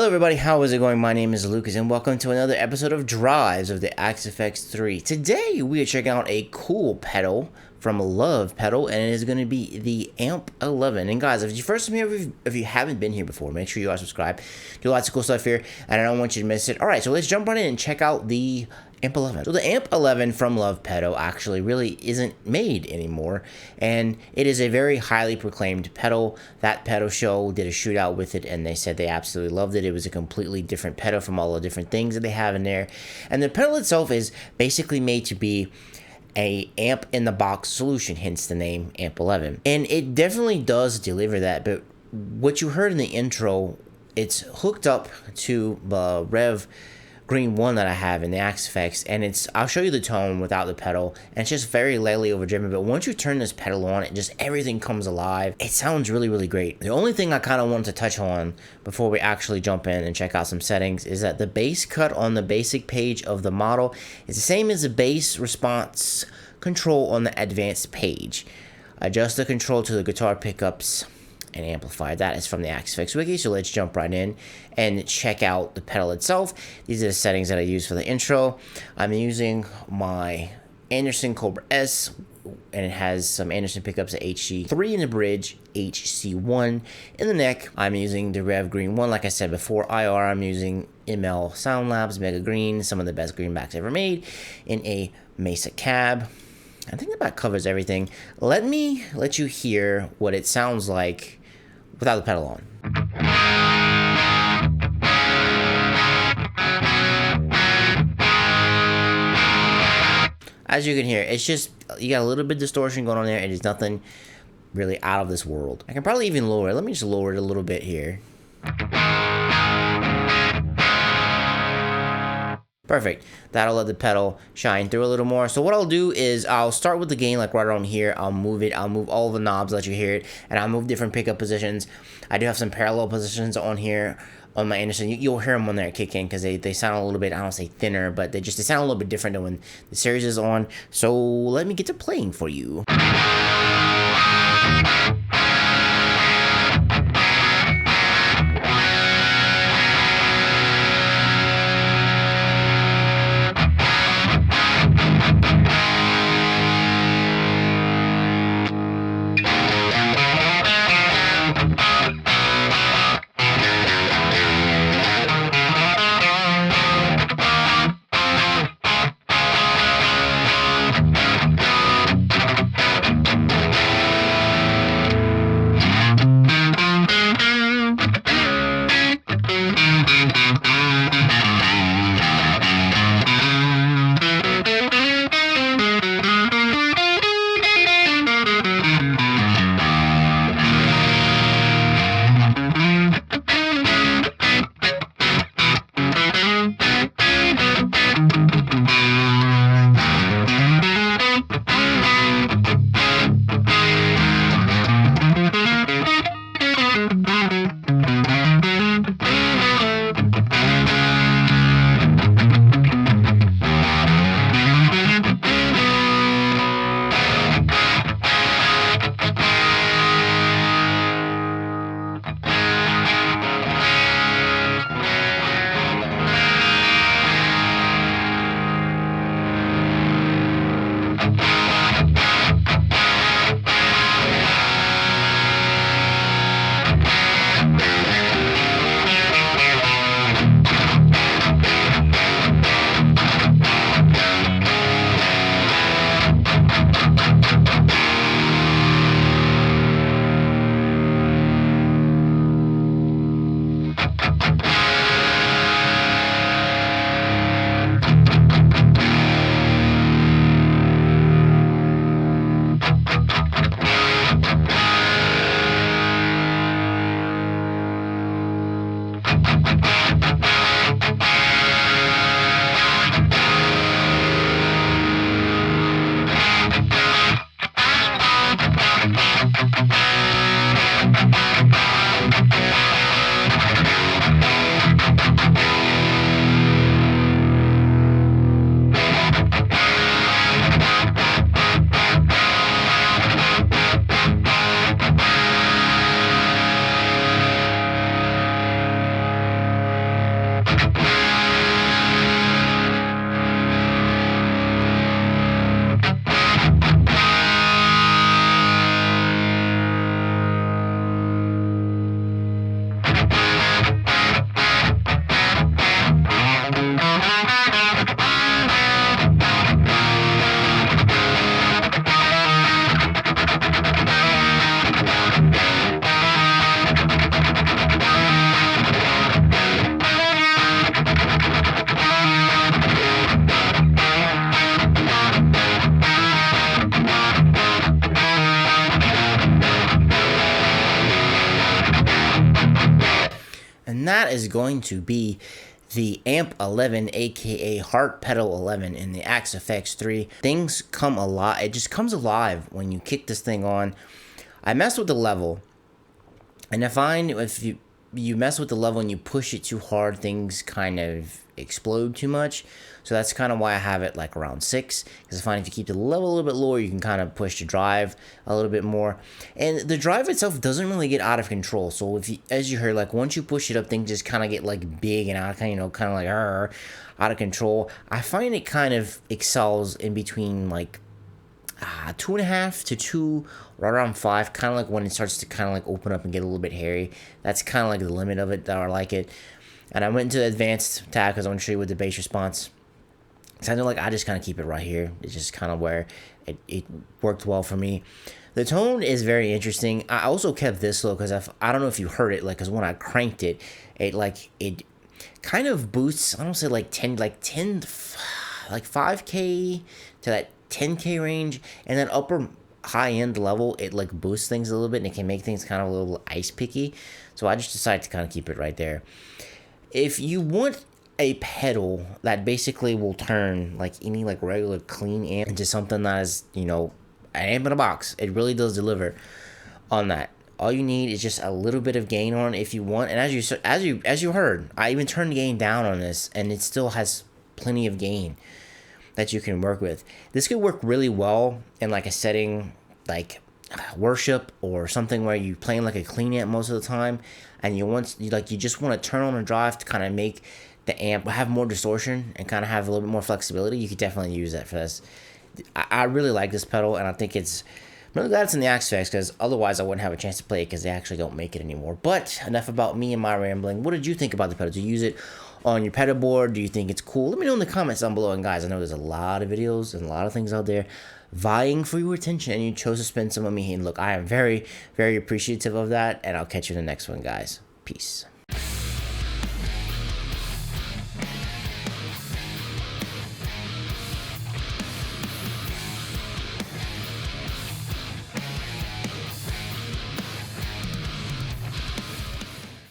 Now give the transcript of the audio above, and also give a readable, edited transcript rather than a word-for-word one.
Hello everybody, how is it going? My name is Lucas and welcome to another episode of Drives of the Axe-Fx 3. Today we are checking out a cool pedal from Lovepedal, and it is going to be the Amp 11. And guys, if you first time here, if you haven't been here before, make sure you are subscribed. Do lots of cool stuff here and I don't want you to miss it. Alright, so let's jump right in and check out the Amp 11. So the Amp 11 from Lovepedal actually really isn't made anymore, and it is a very highly proclaimed pedal. That pedal show did a shootout with it, and they said they absolutely loved it. It was a completely different pedal from all the different things that they have in there, and the pedal itself is basically made to be a amp in the box solution, hence the name Amp 11, and it definitely does deliver that. But what you heard in the intro, it's hooked up to the Revv Green 1 that I have in the Axe-Fx, and I'll show you the tone without the pedal, and it's just very lightly overdriven. But once you turn this pedal on, it just everything comes alive. It sounds really great. The only thing I kind of wanted to touch on before we actually jump in and check out some settings is that the bass cut on the basic page of the model is the same as the bass response control on the advanced page. Adjust the control to the guitar pickups and amplify. That is from the Axe-Fx wiki, so let's jump right in and check out the pedal itself. These are the settings that I use for the intro. I'm using my Anderson Cobra S, and it has some Anderson pickups at HC3 in the bridge, HC1 in the neck. I'm using the Revv Green 1, like I said before. IR, I'm using ML Sound Labs Mega Green, some of the best greenbacks ever made, in a Mesa cab. I think the back covers everything. Let me let you hear what it sounds like without the pedal on. As you can hear, it's just, you got a little bit of distortion going on there. It is nothing really out of this world. I can probably even lower it. Let me just lower it a little bit here. Perfect. That'll let the pedal shine through a little more. So what I'll do is I'll start with the gain, like right around here. I'll move it. I'll move all the knobs, let you hear it, and I'll move different pickup positions. I do have some parallel positions on here on my Anderson. You'll hear them when they're kicking because they sound a little bit, I don't say thinner, but they sound a little bit different than when the series is on. So let me get to playing for you. and that is going to be the Amp 11, aka Heart Pedal 11 in the Axe-Fx 3. Things come alive. It just comes alive when you kick this thing on. I messed with the level, and I find if you mess with the level and you push it too hard, things kind of explode too much. So that's kind of why I have it like around 6, because I find if you keep the level a little bit lower, you can kind of push the drive a little bit more. And the drive itself doesn't really get out of control. So if you, as you heard, like once you push it up, things just kind of get like big and out, kind of like out of control. I find it kind of excels in between like 2.5 to 2, right around 5, kind of like when it starts to kind of like open up and get a little bit hairy. That's kind of like the limit of it that I like it. And I went into advanced tab because I want to show you with the bass response. So I know, like, I just kind of keep it right here. It's just kind of where it worked well for me. The tone is very interesting. I also kept this low because I don't know if you heard it, like, because when I cranked it, it kind of boosts. I don't say like 5K to that 10K range, and then upper high end level, it like boosts things a little bit, and it can make things kind of a little ice picky. So I just decided to kind of keep it right there. If you want a pedal that basically will turn like any like regular clean amp into something that is, you know, an amp in a box, it really does deliver on that. All you need is just a little bit of gain on it if you want. And as you heard, I even turned the gain down on this, and it still has plenty of gain that you can work with. This could work really well in like a setting like worship or something where you're playing like a clean amp most of the time, and you just want to turn on a drive to kind of make the amp have more distortion and kind of have a little bit more flexibility. You could definitely use that for this. I really like this pedal, and I think I'm really glad it's in the Axe-Fx, because otherwise I wouldn't have a chance to play it because they actually don't make it anymore. But enough about me and my rambling. What did you think about the pedal? Do you use it on your pedal board? Do you think it's cool? Let me know in the comments down below. And guys, I know there's a lot of videos and a lot of things out there vying for your attention, and you chose to spend some of me. And look, I am very, very appreciative of that, and I'll catch you in the next one, guys. Peace.